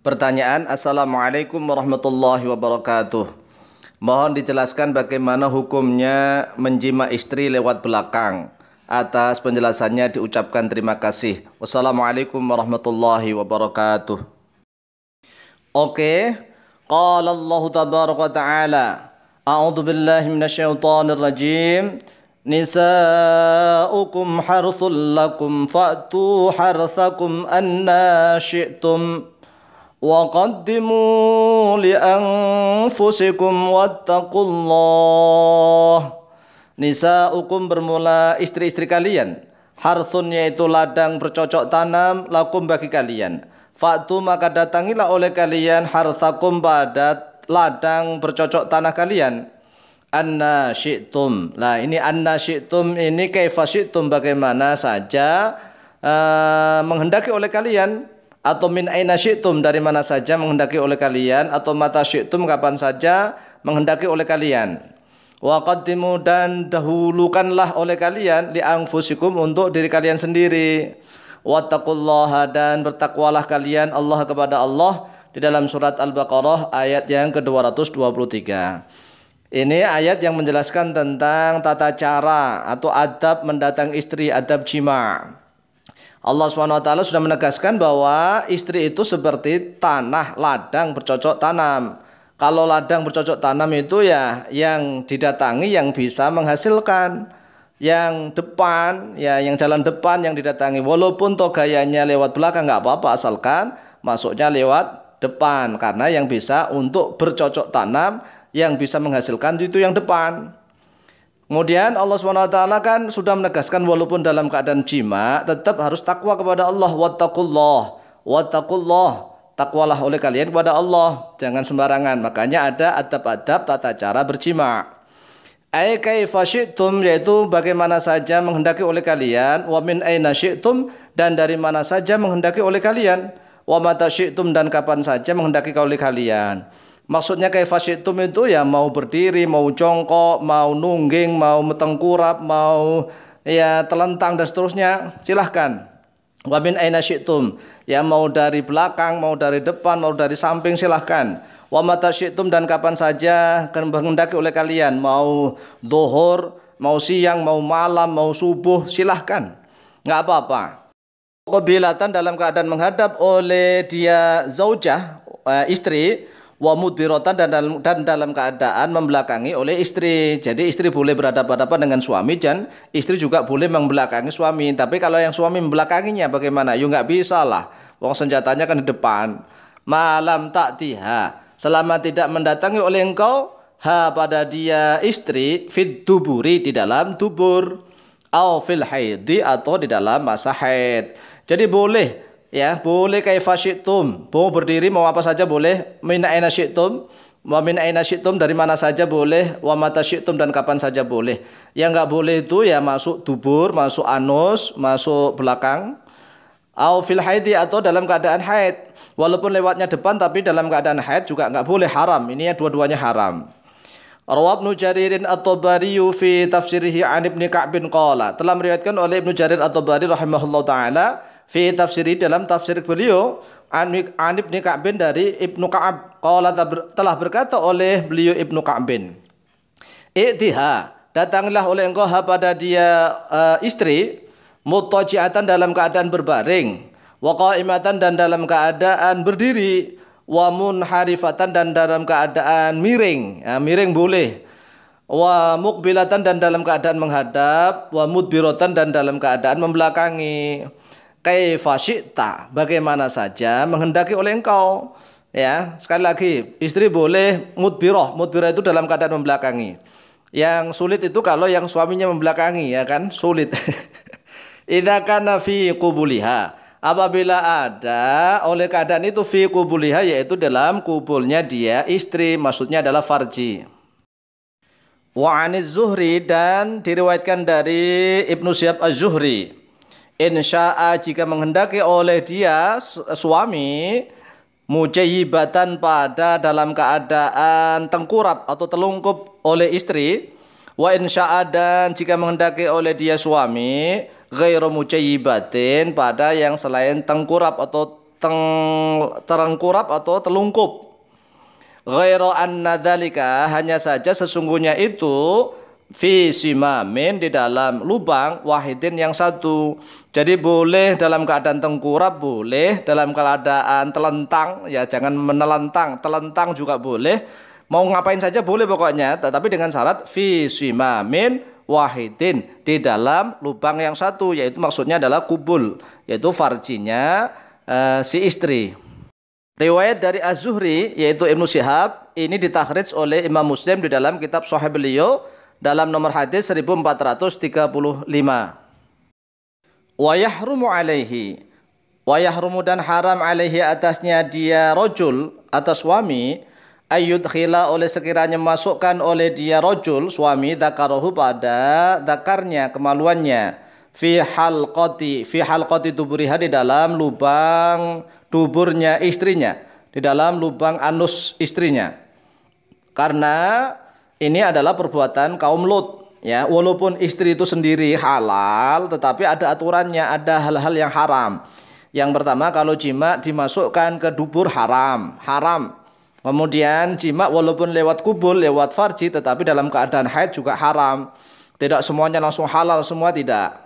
Pertanyaan, Assalamualaikum warahmatullahi wabarakatuh. Mohon dijelaskan bagaimana hukumnya menjima istri lewat belakang. Atas penjelasannya diucapkan terima kasih. Wassalamualaikum warahmatullahi wabarakatuh. Oke. Qala Allah tabaraka wa ta'ala. A'udzu billahi minasyaitonir rajim. Nisa'ukum harthul lakum fa'tu harthakum anna syi'tum. وَقَدِّمُوا لِأَنفُسِكُمْ وَاتَّقُوا اللَّهَ. Nisa'ukum bermula istri-istri kalian. Harthun yaitu ladang bercocok tanam, lakum bagi kalian. Fa'tu maka datangilah oleh kalian harthakum pada ladang bercocok tanah kalian. Anna syi'tum. Nah ini anna syi'tum ini kaifa syi'tum bagaimana saja menghendaki oleh kalian. Atau min aina syi'tum dari mana saja menghendaki oleh kalian, atau mata syi'tum kapan saja menghendaki oleh kalian. Wa qaddimu dan dahulukanlah oleh kalian li anfusikum untuk diri kalian sendiri. Wattaqullaha dan bertakwalah kalian Allah kepada Allah di dalam surat Al-Baqarah ayat yang ke-223. Ini ayat yang menjelaskan tentang tata cara atau adab mendatang istri, adab jima'. Allah SWT sudah menegaskan bahwa istri itu seperti tanah ladang bercocok tanam. Kalau ladang bercocok tanam itu ya yang didatangi yang bisa menghasilkan. Yang depan, ya yang jalan depan yang didatangi. Walaupun toh gayanya lewat belakang nggak apa-apa asalkan masuknya lewat depan. Karena yang bisa untuk bercocok tanam yang bisa menghasilkan itu yang depan. Kemudian Allah SWT kan sudah menegaskan walaupun dalam keadaan jima tetap harus takwa kepada Allah. Wattaqullah. Wattaqullah. Takwalah oleh kalian kepada Allah. Jangan sembarangan. Makanya ada adab-adab tata cara berjima. Ai kaifa syi'tum yaitu bagaimana saja menghendaki oleh kalian. Wa min aina syi'tum dan dari mana saja menghendaki oleh kalian. Wa mata syi'tum dan kapan saja menghendaki oleh kalian. Maksudnya kaifa syi'tum itu ya mau berdiri, mau jongkok, mau nungging, mau tengkurap, mau ya telentang dan seterusnya, silahkan. Wa min aina syi'tum, ya mau dari belakang, mau dari depan, mau dari samping silahkan. Wa mata syi'tum dan kapan saja menghendaki oleh kalian, mau zuhur, mau siang, mau malam, mau subuh, silahkan. Nggak apa-apa. Qabilatan dalam keadaan menghadap oleh dia zaujah, istri, wa mudbiratan dan dalam keadaan membelakangi oleh istri. Jadi istri boleh berhadapan-hadapan dengan suami dan istri juga boleh membelakangi suami. Tapi kalau yang suami membelakanginya bagaimana? Ya nggak bisa lah. Wong senjatanya kan di depan. Malam ta'tiha, selama tidak mendatangi oleh engkau ha pada dia istri fit duburi di dalam dubur, au fil haidi atau di dalam masa haid. Jadi boleh. Ya, boleh kaifa syi'tum. Mau berdiri mau apa saja boleh. Min aina syi'tum. Wa min aina syi'tum dari mana saja boleh. Wa mata syi'tum dan kapan saja boleh. Yang enggak boleh itu ya masuk dubur, masuk anus, masuk belakang. Au fil haidi atau dalam keadaan haid. Walaupun lewatnya depan tapi dalam keadaan haid juga enggak boleh, haram. Ini ya dua-duanya haram. Rawa Ibnu Jaririn At-Tabari fi tafsirihi an Ibnu Ka'bin qala. Telah meriwayatkan oleh Ibnu Jarir At-Tabari rahimahullahu taala fi tafsiri dalam tafsir beliau an Ibnu Ka'bin dari Ibnu Ka'ab qala telah berkata oleh beliau Ibnu Ka'bin, "I'tiha, datanglah oleh engkau pada dia istri muttaji'atan dalam keadaan berbaring, wa qa'imatan dan dalam keadaan berdiri, wa munharifatan dan dalam keadaan miring." Ya, miring boleh. Wa muqbilatan dan dalam keadaan menghadap, wa mudbiratan dan dalam keadaan membelakangi. Kaifa syi'ta, bagaimana saja menghendaki oleh engkau. Ya, sekali lagi, istri boleh mudbirah. Mudbirah itu dalam keadaan membelakangi. Yang sulit itu kalau yang suaminya membelakangi, ya kan? Sulit. Idza kana fi qubuliha, apabila ada oleh keadaan itu fi qubuliha yaitu dalam kubulnya dia istri, maksudnya adalah farji. Wa 'aniz Zuhri dan diriwayatkan dari Ibnu Syihab Az-Zuhri. Insya'a jika menghendaki oleh dia suami mujayyibatan pada dalam keadaan tengkurap atau telungkup oleh istri, wa insya'a dan jika menghendaki oleh dia suami ghairu mujayyibatin pada yang selain tengkurap atau terengkurap atau telungkup. Ghairu anna dzalika, hanya saja sesungguhnya itu fi simamin, di dalam lubang wahidin yang satu. Jadi boleh dalam keadaan tengkurap, boleh dalam keadaan telentang, ya jangan menelentang, telentang juga boleh. Mau ngapain saja boleh pokoknya, tetapi dengan syarat fi simamin wahidin, di dalam lubang yang satu, yaitu maksudnya adalah kubul, yaitu farjinya si istri. Riwayat dari Az-Zuhri yaitu Ibnu Syihab ini ditakhrij oleh Imam Muslim di dalam kitab Sahih beliau dalam nomor hadis 1435. Wa yahrumu alaihi, wa yahrumu, dan haram alaihi, atasnya dia rajul, atas suami, ayyudkhila, oleh sekiranya masukkan oleh dia rajul suami, dzakarahu, pada dzakarnya, kemaluannya, fi halqati duburiha, di dalam lubang duburnya istrinya, di dalam lubang anus istrinya. Karena ini adalah perbuatan kaum Lut, ya. Walaupun istri itu sendiri halal, tetapi ada aturannya, ada hal-hal yang haram. Yang pertama, kalau jima dimasukkan ke dubur haram. Kemudian jima walaupun lewat kubul, lewat farji, tetapi dalam keadaan haid juga haram. Tidak semuanya langsung halal, semua tidak.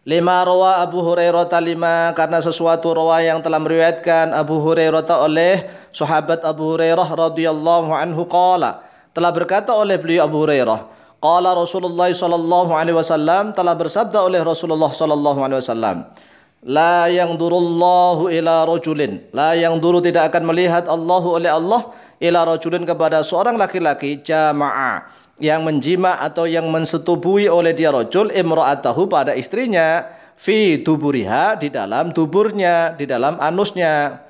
Lima rawa Abu Hurairah, lima, karena sesuatu rawa yang telah meriwayatkan Abu Hurairah oleh sahabat Abu Hurairah radhiyallahu anhu, qala, telah berkata oleh beliau Abu Hurairah, qala Rasulullah sallallahu alaihi wasallam, telah bersabda oleh Rasulullah sallallahu alaihi wasallam, la yanzurullahu ila rajulin, la yanzuru, tidak akan melihat Allahu, oleh Allah, ila rajulin, kepada seorang laki-laki, jama'a, yang menjima atau yang mensetubui oleh dia rajul, imra'atahu, pada istrinya, fi duburiha, di dalam duburnya, di dalam anusnya.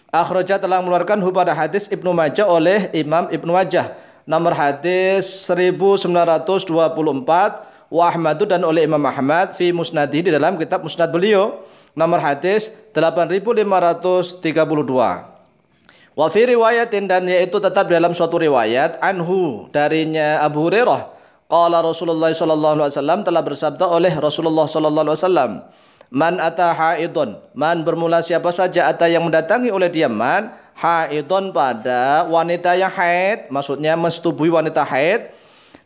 Akhraja, telah mengeluarkan pada hadis Ibnu Majah oleh Imam Ibnu Majah nomor hadis 1924, wa Ahmadu, dan oleh Imam Ahmad fi musnadi, di dalam kitab musnad beliau nomor hadis 8532. Wa fi riwayatin, dan yaitu tetap dalam suatu riwayat, anhu, darinya Abu Hurairah, qala Rasulullah sallallahu alaihi wasallam, telah bersabda oleh Rasulullah sallallahu alaihi wasallam, man ata haidon, man, bermula siapa saja, ata, yang mendatangi oleh dia, man, haidon, pada wanita yang haid, maksudnya mensetubui wanita haid,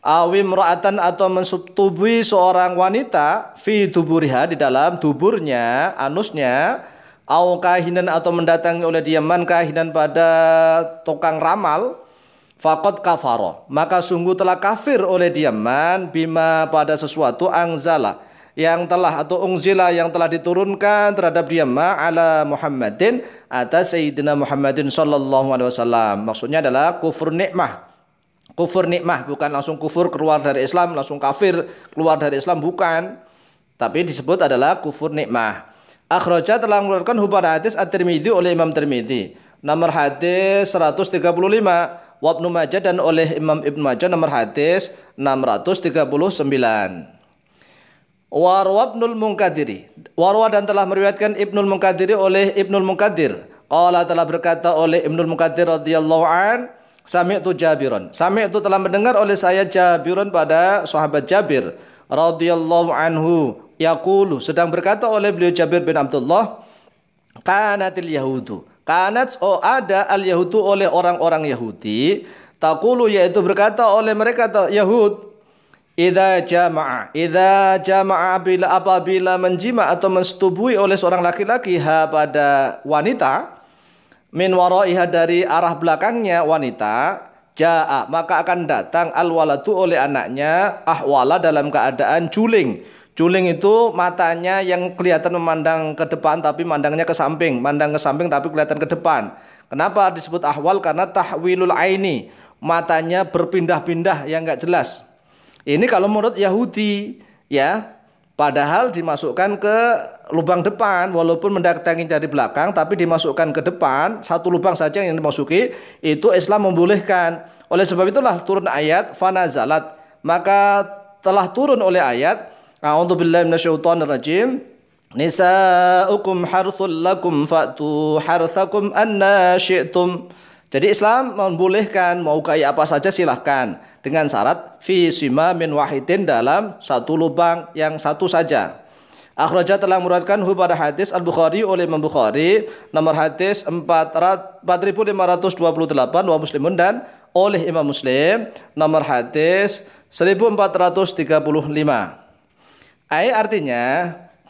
awim ra'atan, atau mensetubui seorang wanita, fi duburiha, di dalam duburnya, anusnya, au kahinan, atau mendatangi oleh dia, man, kahinan, pada tukang ramal, faqad kafara, maka sungguh telah kafir oleh dia, man, bima, pada sesuatu, angzala, yang telah, atau unzila, yang telah diturunkan terhadap dia, ma, ala Muhammadin, atas Sayyidina Muhammadin sallallahu alaihi wasallam. Maksudnya adalah kufur nikmah. Kufur nikmah, bukan langsung kufur keluar dari Islam, langsung kafir keluar dari Islam, bukan. Tapi disebut adalah kufur nikmah. Akhraja, telah mengeluarkan pada hadis At-Tirmidzi oleh Imam Tirmidzi nomor hadis 135, wa Ibnu Majah, dan oleh Imam Ibnu Majah nomor hadis 639. Warwa Ibnul Munkadiri, warwa, dan telah meriwayatkan Ibnul Munkadiri oleh Ibnul Munkadir, qala, telah berkata oleh Ibnul Munkadir radhiyallahu an, sami'tu Jabiran, sami'tu, telah mendengar oleh saya Jabiran, pada sahabat Jabir radhiyallahu anhu, yaqulu, sedang berkata oleh beliau Jabir bin Abdullah, kanatil yahudu, kanat, ada, al yahudu, oleh orang-orang Yahudi, taqulu, yaitu berkata oleh mereka Yahud, idza jama'a, apabila menjima atau mensetubui oleh seorang laki-laki, pada wanita, min waraiha, dari arah belakangnya wanita, jaa, maka akan datang, al waladu, oleh anaknya, ahwala, dalam keadaan juling. Juling itu matanya yang kelihatan memandang ke depan tapi mandangnya ke samping, mandang ke samping tapi kelihatan ke depan. Kenapa disebut ahwal? Karena tahwilul aini, matanya berpindah-pindah yang enggak jelas. Ini kalau menurut Yahudi, ya, padahal dimasukkan ke lubang depan, walaupun mendatangi dari belakang tapi dimasukkan ke depan, satu lubang saja yang dimasuki, itu Islam membolehkan. Oleh sebab itulah turun ayat fanazalat, maka telah turun oleh ayat, a'udzubillahi minasyaitonirrajim, nisa'ukum harthul lakum fa'tu harthakum anna syi'tum. Jadi Islam membolehkan, mau kayak apa saja silahkan, dengan syarat fi simamin wahidin, dalam satu lubang yang satu saja. Akhraja telah meruatkan pada hadis Al-Bukhari oleh Imam Bukhari nomor hadis 4528 wa Muslimun dan oleh Imam Muslim nomor hadis 1435. Artinya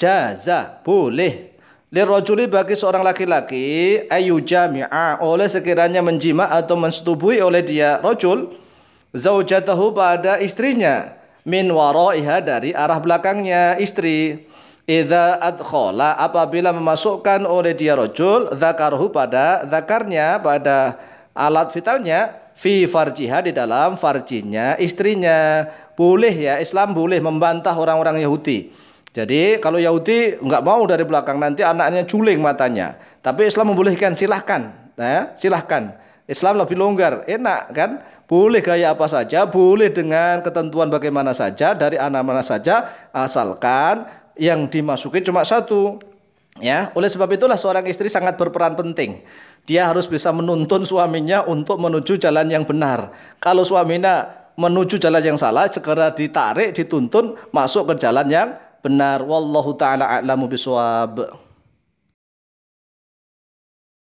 jaza boleh lirrajuli bagi seorang laki-laki ayyujami'a oleh sekiranya menjima atau mensetubuhi oleh dia rajul zaujatahu pada istrinya min waraiha dari arah belakangnya istri. Idza adkhala apabila memasukkan oleh dia rajul dzakarahu pada zakarnya pada alat vitalnya fi farjiha di dalam farjinya istrinya. Boleh ya, Islam boleh membantah orang-orang Yahudi. Jadi kalau Yahudi enggak mau dari belakang nanti anaknya juling matanya. Tapi Islam membolehkan, silahkan. Silahkan. Islam lebih longgar, enak kan? Boleh gaya apa saja, boleh dengan ketentuan bagaimana saja, dari anak mana saja, asalkan yang dimasuki cuma satu. Ya, oleh sebab itulah seorang istri sangat berperan penting. Dia harus bisa menuntun suaminya untuk menuju jalan yang benar. Kalau suaminya menuju jalan yang salah, segera ditarik, dituntun masuk ke jalan yang benar. Wallahu taala a'lamu bishawab.